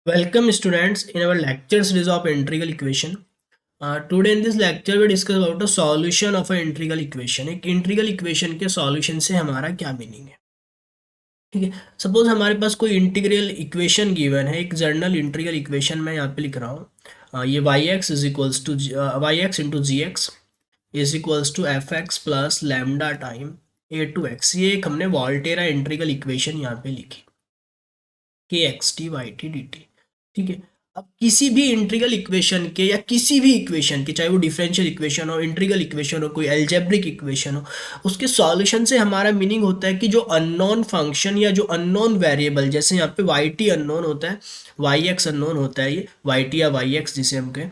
Welcome students in our lecture series of integral equation. Today in this lecture we discuss about a solution of an integral equation. एक integral equation के solution से हमारा क्या meaning है? ठीक है, suppose हमारे पास कोई इंटीग्रल इक्वेशन गिवन है, एक जनरल इंटीग्रल इक्वेशन मैं यहाँ पे लिख रहा हूँ। ये y x is equals to y x into g x is equals to f x plus lambda time a to x. ये एक हमने वॉल्टेरा इंटीग्रल इक्वेशन यहाँ पे लिखी, k x t y t d t. ठीक है, अब किसी भी इंटीग्रल इक्वेशन के या किसी भी इक्वेशन के, चाहे वो डिफरेंशियल इक्वेशन हो, इंटीग्रल इक्वेशन हो, कोई अलजेब्रिक इक्वेशन हो, उसके सॉल्यूशन से हमारा मीनिंग होता है कि जो अननोन फंक्शन या जो अननोन वेरिएबल, जैसे यहाँ पे वाई टी अननोन होता है, वाई एक्स अननोन होता है, ये वाई टी या वाई एक्स जिसे हम कहें,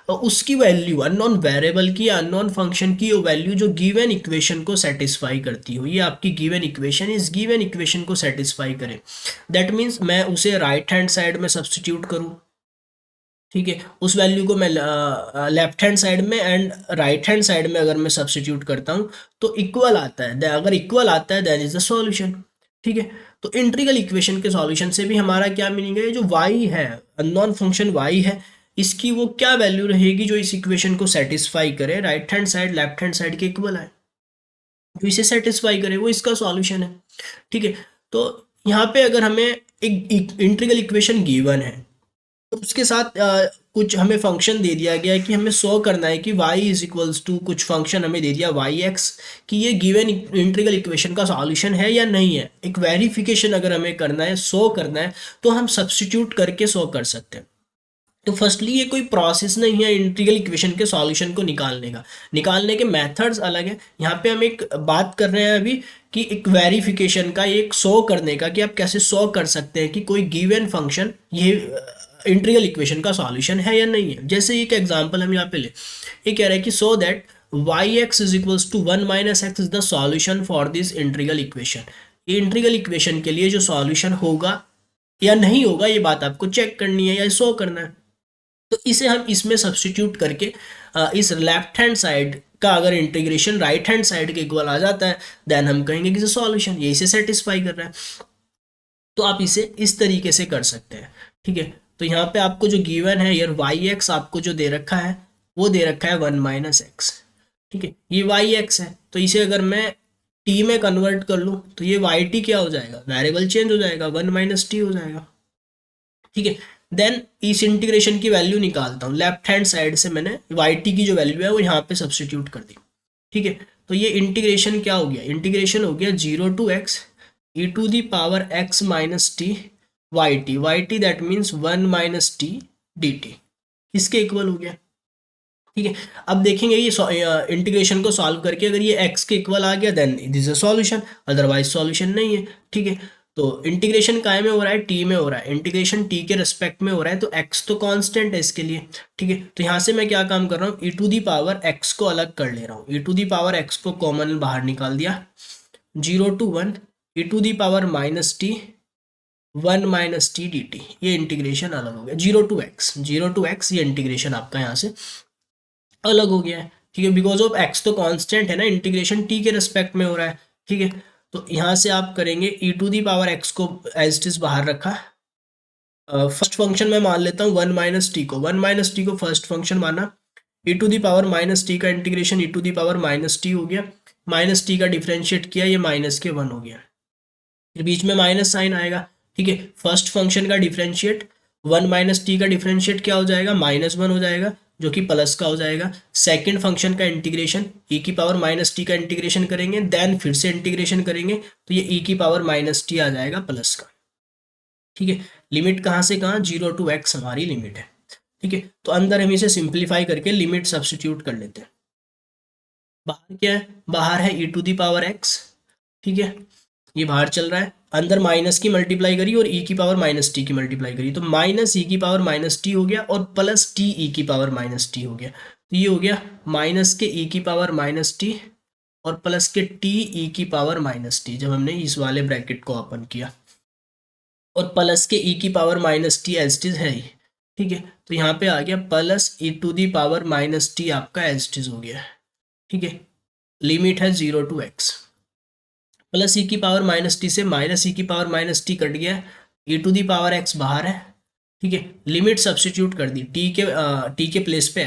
और उसकी वैल्यू अननोन वेरिएबल की या अननोन फंक्शन की वैल्यू जो गिवन इक्वेशन को सेटिस्फाई करती हो, ये आपकी गिवन इक्वेशन इस गिवन इक्वेशन को सेटिस्फाई करे। दैट मीन्स मैं उसे राइट हैंड साइड में सब्सटीट्यूट करूँ। ठीक है, उस वैल्यू को मैं लेफ्ट हैंड साइड में एंड राइट हैंड साइड में अगर मैं सब्सटीट्यूट करता हूँ तो इक्वल आता है। अगर इक्वल आता है दैट इज द सॉल्यूशन। ठीक है, तो इंटीग्रल इक्वेशन के सॉल्यूशन से भी हमारा क्या मीनिंग है, जो y है, अननोन फंक्शन y है, इसकी वो क्या वैल्यू रहेगी जो इस इक्वेशन को सेटिस्फाई करे, right hand side left hand side के इक्वल है, जो इसे सेटिस्फाई करे वो इसका सॉल्यूशन है। ठीक है, तो यहाँ पे अगर हमें एक इंटीग्रल इक्वेशन गिवन है, तो उसके साथ कुछ हमें फंक्शन दे दिया गया है कि हमें शो करना है कि y इज इक्वल्स टू कुछ फंक्शन हमें दे दिया वाई एक्स, कि ये गिवन इंटीग्रल इक्वेशन का सॉल्यूशन है या नहीं है। एक वेरिफिकेशन अगर हमें करना है, शो करना है, तो हम सब्सटीट्यूट करके शो कर सकते हैं। तो फर्स्टली ये कोई प्रोसेस नहीं है इंटीग्रल इक्वेशन के सॉल्यूशन को निकालने का, निकालने के मेथड्स अलग है। यहाँ पे हम एक बात कर रहे हैं अभी कि एक वेरिफिकेशन का, एक शो करने का, कि आप कैसे शो कर सकते हैं कि कोई गिवन फंक्शन ये इंटीग्रल इक्वेशन का सॉल्यूशन है या नहीं है। जैसे एक एग्जांपल हम यहाँ पे ले, ये कह रहा है कि so that y x is equals to one minus x is the solution for this integral equation. ये इंटीग्रल इक्वेशन के लिए जो सॉल्यूशन होगा या नहीं होगा, ये बात आपको चेक करनी है या शो करना है। तो इसे हम इसमें सब्सटीट्यूट करके इस लेफ्ट हैंड साइड का अगर इंटीग्रेशन राइट हैंड साइड के इक्वल आ जाता है, देन हम कहेंगे कि सॉल्यूशन ये इसे सेटिस्फाई कर रहा है। तो आप इसे इस तरीके से कर सकते हैं। ठीक है, तो यहाँ पे आपको जो गिवन है यार वाई एक्स आपको जो दे रखा है, वो दे रखा है वन माइनस एक्स। ठीक है, ये वाई एक्स है, तो इसे अगर मैं टी में कन्वर्ट कर लूँ तो ये वाई टी क्या हो जाएगा, वेरिएबल चेंज हो जाएगा, वन माइनस टी हो जाएगा। ठीक है, देन इस इंटीग्रेशन की वैल्यू निकालता हूँ, लेफ्ट हैंड साइड से मैंने वाई टी की जो वैल्यू है वो यहाँ पे सब्सटीट्यूट कर दी। ठीक है, तो ये इंटीग्रेशन क्या हो गया, इंटीग्रेशन हो गया zero to x e to the power x minus t y t that means one minus t d t, इसके इक्वल हो गया। ठीक है, अब देखेंगे ये इंटीग्रेशन को सॉल्व करके अगर ये x के इक्वल आ गया then it is a solution, otherwise solution नहीं है। ठीक है, तो इंटीग्रेशन काय में हो रहा है, t में हो रहा है, इंटीग्रेशन t के रिस्पेक्ट में हो रहा है, तो x तो कांस्टेंट है इसके लिए। ठीक है, तो यहाँ से मैं क्या काम कर रहा हूँ, e to the power x को अलग कर ले रहा हूँ, e to the power x को कॉमन बाहर निकाल दिया, zero to one e to the power minus t one minus t d t, ये इंटीग्रेशन अलग हो गया, जीरो टू एक्स ये इंटीग्रेशन आपका यहाँ से अलग हो गया है। ठीक है, बिकॉज ऑफ एक्स तो कांस्टेंट है ना, इंटीग्रेशन टी के रिस्पेक्ट में हो रहा है। ठीक है, तो यहाँ से आप करेंगे e to the power x को एज इट इज बाहर रखा, फर्स्ट फंक्शन में मान लेता हूँ वन माइनस टी को, वन माइनस टी को फर्स्ट फंक्शन माना, e to the power minus t का integration e to the power minus t हो गया, माइनस टी का डिफ्रेंशिएट किया, ये माइनस के वन हो गया, फिर बीच में माइनस साइन आएगा। ठीक है, फर्स्ट फंक्शन का डिफरेंशिएट, वन माइनस टी का डिफरेंशिएट क्या हो जाएगा, माइनस वन हो जाएगा, जो कि प्लस का हो जाएगा। सेकंड फंक्शन का इंटीग्रेशन ई की पावर माइनस टी का इंटीग्रेशन करेंगे, देन फिर से इंटीग्रेशन करेंगे, तो ये ई की पावर माइनस टी आ जाएगा प्लस का। ठीक है, लिमिट कहाँ से कहाँ, जीरो टू एक्स हमारी लिमिट है। ठीक है, तो अंदर हम इसे सिंप्लीफाई करके लिमिट सब्सटीट्यूट कर लेते हैं। बाहर क्या है, बाहर है ई टू दी पावर एक्स। ठीक है, ये बाहर चल रहा है, अंदर माइनस की मल्टीप्लाई करी और ई की पावर माइनस टी की मल्टीप्लाई करी, तो माइनस ई की पावर माइनस टी हो गया और प्लस टी ई की पावर माइनस टी हो गया, तो ये हो गया माइनस के ई की पावर माइनस टी और प्लस के टी ई की पावर माइनस टी, जब हमने इस वाले ब्रैकेट को ओपन किया, और प्लस के ई की power minus t as it है ही। ठीक है, तो यहाँ पे आ गया plus e to the power minus t आपका एज इट हो गया। ठीक है, लिमिट है zero to x, plus e की पावर माइनस टी से माइनस ई की पावर माइनस टी कट गया, e to the power x बाहर है। ठीक है, लिमिट सब्स्टिट्यूट कर दी, टी के प्लेस पे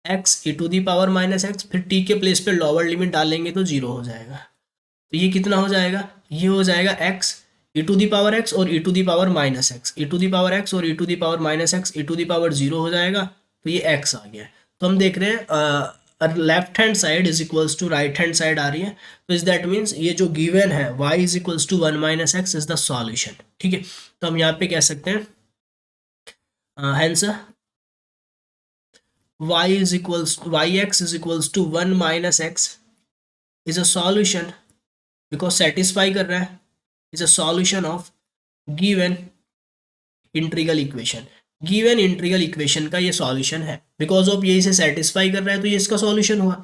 x e to the power minus x, फिर टी के प्लेस पे लोअर लिमिट डालेंगे तो जीरो हो जाएगा। तो ये कितना हो जाएगा, ये हो जाएगा x e to the power x और e to the power minus x, e to the power x और e to the power minus x, e to the power zero हो जाएगा। तो ये एक्स आ गया। तो हम देख रहे हैं left hand side is equals to right hand side आ रही है। तो इज दैट मीन्स ये जो गिवन है y is equals to one minus x is the solution. ठीक है, तो हम यहाँ पे कह सकते हैं hence yx is equals to 1 minus x is a solution because satisfy कर रहा है, is a solution of given integral equation। Given integral equation का ये सॉल्यूशन है, बिकॉज ऑफ ये इसे सेटिस्फाई कर रहा है तो ये इसका सॉल्यूशन हुआ।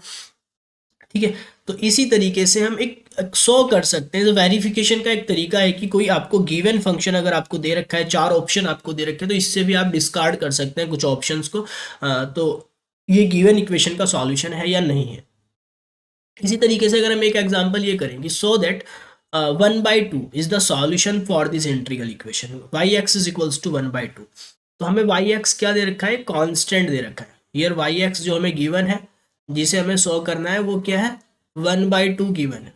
ठीक है, तो इसी तरीके से हम एक शो कर सकते हैं। तो वेरिफिकेशन का एक तरीका है कि कोई आपको गिवन फंक्शन अगर आपको दे रखा है, चार ऑप्शन आपको दे रखे हैं, तो इससे भी आप डिस्कार्ड कर सकते हैं कुछ ऑप्शंस को। तो ये गिवन इक्वेशन का सॉल्यूशन है या नहीं है। इसी तरीके से अगर हम एक एग्जांपल ये करेंगे, so that 1/2 is the solution for this integral equation, yx is equals to 1/2। तो हमें yx क्या दे रखा है, कांस्टेंट दे रखा है। हियर yx जो हमें गिवन है, जिसे हमें शो करना है, वो क्या है, 1/2 गिवन है,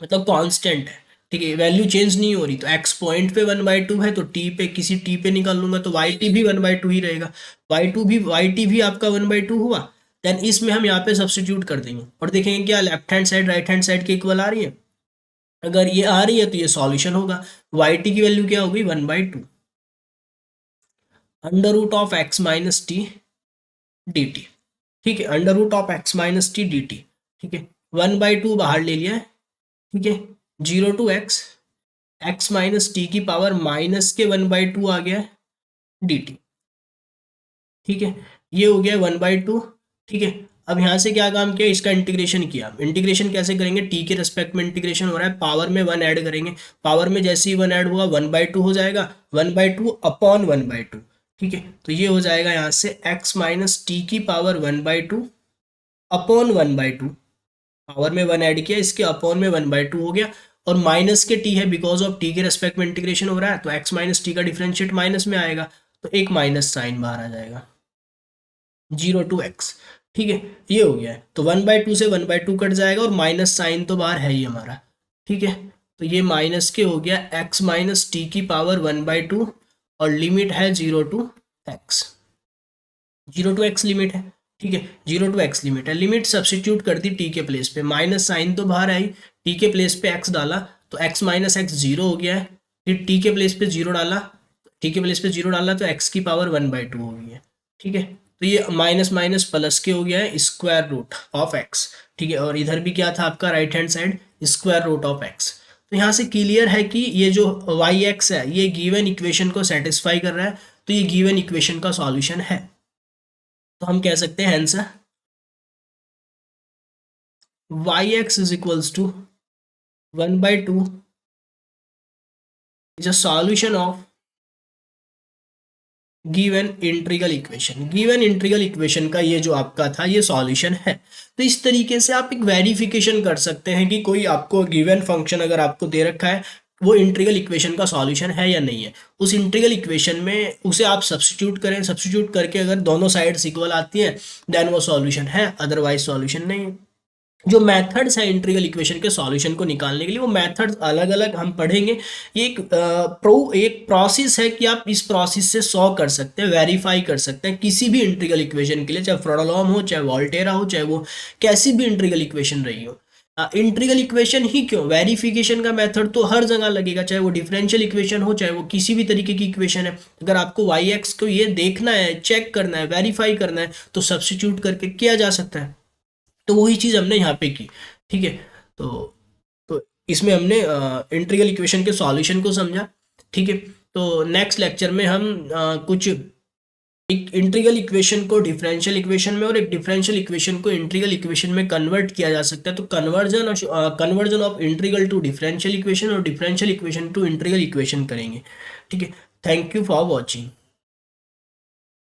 मतलब कांस्टेंट है। ठीक है, वैल्यू चेंज नहीं हो रही। तो x पॉइंट पे 1/2 है, तो t पे किसी t पे निकाल लूंगा तो yt भी 1/2 ही रहेगा। yt भी आपका 1/2 हुआ। देन इसमें हम यहाँ पे सब्स्टिट्यूट कर देंगे और देखेंगे क्या left hand side right hand side के इक्वल आ रही है। अगर ये आ रही है तो ये सॉल्यूशन होगा। yt की वैल्यू क्या होगी, 1/2 under root of x minus t d t. ठीक है, under root of x minus t d t. ठीक है, 1/2 बाहर ले लिया है। ठीक है, 0 टू x माइनस टी की पावर माइनस के 1/2 आ गया है डी टी। ठीक है, ये हो गया 1/2। ठीक है, अब यहाँ से क्या काम किया, इसका इंटीग्रेशन किया। इंटीग्रेशन कैसे करेंगे, टी के रेस्पेक्ट में इंटीग्रेशन हो रहा है, पावर में 1 ऐड करेंगे। पावर में जैसे ही 1 ऐड हुआ 1/2 हो जाएगा, 1/2 अपॉन 1/2। ठीक है, तो ये हो जाएगा यहाँ से x माइनस टी की पावर 1/2 अपॉन 1/2। पावर में 1 ऐड किया, इसके अपॉन में 1/2 हो गया, और माइनस के t है, बिकॉज ऑफ t के रेस्पेक्ट में इंटीग्रेशन हो रहा है, तो x माइनस टी का डिफरेंशिएट माइनस में आएगा, तो एक माइनस साइन बाहर आ जाएगा, 0 टू x। ठीक है, ये हो गया है। तो 1/2 से 1/2 कट जाएगा और माइनस साइन तो बाहर है ही हमारा। ठीक है, तो ये माइनस के हो गया x माइनस टी की पावर 1/2 और लिमिट है 0 to x। 0 to x limit है। ठीक है, 0 टू x लिमिट है। लिमिट सब्स्टिट्यूट कर दी t के प्लेस पे, माइनस साइन तो बाहर आई, t के प्लेस पे x डाला तो x माइनस एक्स 0 हो गया है। फिर t के प्लेस पे 0 डाला, t के प्लेस पे 0 डाला तो x की पावर 1/2 हो गई है। ठीक है, तो ये माइनस माइनस प्लस के हो गया है स्क्वायर रूट ऑफ x। ठीक है, और इधर भी क्या था आपका right hand side, square root of x। तो यहाँ से क्लियर है कि ये जो yx है ये गिवन इक्वेशन को सेटिस्फाई कर रहा है, तो ये गिवन इक्वेशन का सॉल्यूशन है। तो हम कह सकते हैं answer yx is equals to 1/2 is a solution of given integral equation. Given integral equation का ये जो आपका था ये सॉल्यूशन है। तो इस तरीके से आप एक वेरिफिकेशन कर सकते हैं कि कोई आपको गिवन फंक्शन अगर आपको दे रखा है वो इंटीग्रल इक्वेशन का सॉल्यूशन है या नहीं है। उस इंटीग्रल इक्वेशन में उसे आप सब्स्टिट्यूट करें, सब्स्टिट्यूट करके अगर दोनों साइड्स इक्वल आती हैं देन वो सॉल्यूशन है, अदरवाइज सॉल्यूशन नहीं है। जो मेथड्स है इंटीग्रल इक्वेशन के सॉल्यूशन को निकालने के लिए, वो मेथड्स अलग अलग हम पढ़ेंगे। ये एक प्रोसेस है कि आप इस प्रोसेस से सॉल्व कर सकते हैं, वेरीफाई कर सकते हैं किसी भी इंटीग्रल इक्वेशन के लिए, चाहे फ्रोडोलॉम हो, चाहे वोल्टेरा हो, चाहे वो कैसी भी इंटीग्रल इक्वेशन रही हो। इंटीग्रल इक्वेशन ही क्यों, वेरिफिकेशन का मेथड तो हर जगह लगेगा, चाहे वो डिफरेंशियल इक्वेशन हो, चाहे वो किसी भी तरीके की इक्वेशन है। अगर आपको वाई एक्स को ये देखना है, चेक करना है, वेरीफाई करना है, तो सब्स्टिट्यूट करके किया जा सकता है। तो वही चीज़ हमने यहाँ पे की। ठीक है, तो इसमें हमने इंटीग्रल इक्वेशन के सॉल्यूशन को समझा। ठीक है, तो नेक्स्ट लेक्चर में हम कुछ एक इंटीग्रल इक्वेशन को डिफरेंशियल इक्वेशन में और एक डिफरेंशियल इक्वेशन को इंटीग्रल इक्वेशन में कन्वर्ट किया जा सकता है। तो conversion of integral to differential equation और differential equation to integral equation करेंगे। ठीक है, थैंक यू फॉर वॉचिंग।